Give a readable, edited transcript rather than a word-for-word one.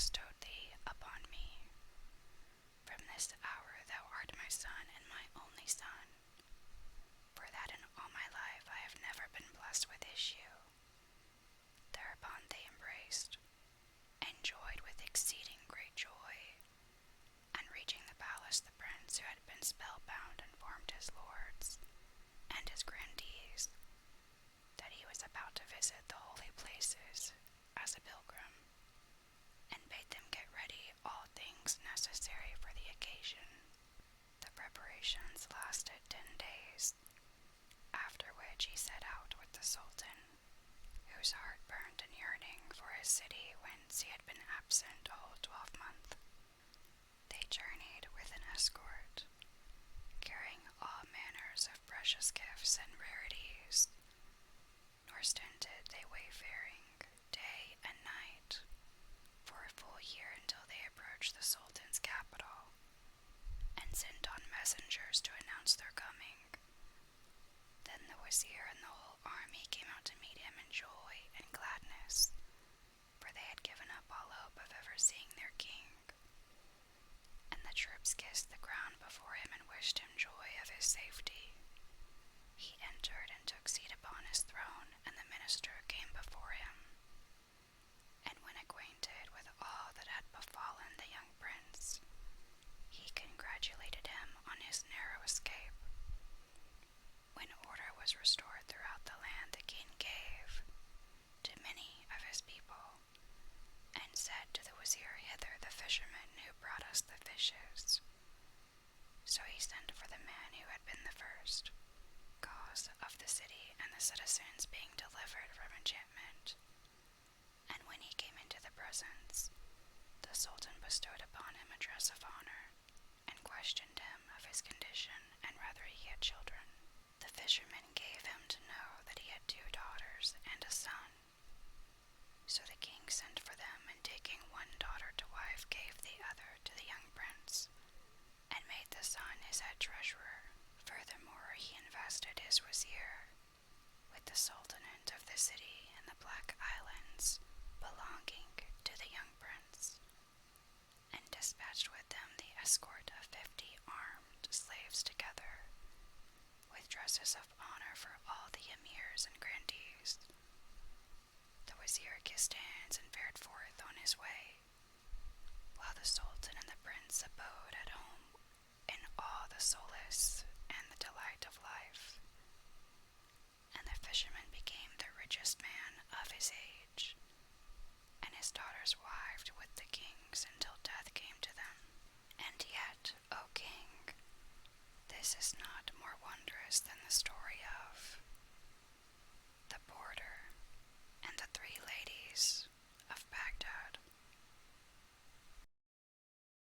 bestowed thee upon me. From this hour thou art my son and my only son, for that in all my life I have never been blessed with issue. Thereupon they embraced, and joyed with exceeding great joy. And reaching the palace, the prince who had been spellbound informed his lords and his grandees that he was about to visit the holy places as a pilgrim, and bade them get ready all things necessary for the occasion. The preparations lasted 10 days, after which he set out with the Sultan, whose heart burned in yearning for his city whence he had been absent a whole 12-month. They journeyed with an escort, carrying all manners of precious gifts and rarities, nor stinted they wayfaring day and night for a full year until they approached the Sultan's capital, and sent on messengers to announce their coming. Then the Wazir and the whole army came out to meet him in joy and gladness, for they had given up all hope of ever seeing their king. And the troops kissed the ground before him and wished him joy of his safety. He entered and took seat upon his throne, and the minister came before him. And when acquainted with all that had befallen the young prince, he congratulated him on his narrow escape. When order was restored throughout the land, the king gave to many of his people, and said to the Wazir, "Hither the fisherman who brought us the fishes." So he sent for the man who had been the first cause of the city and the citizens being delivered from enchantment. And when he came into the presence, the Sultan bestowed upon him a dress of honor, and questioned him of his condition and whether he had children. The fisherman gave him to know that he had 2 daughters and a son. So the king sent for them, and taking one daughter to wife, gave the other to the young prince, and made the son his head treasurer. Furthermore, he invested his Wazir with the sultanate of the city and the Black Islands belonging to the young prince, and dispatched with them the escort of 50 armed slaves together, with dresses of honor for all the emirs and grandees. The Wazir kissed hands and fared forth on his way, while the Sultan and the prince abode at home in all the solace and the delight of life.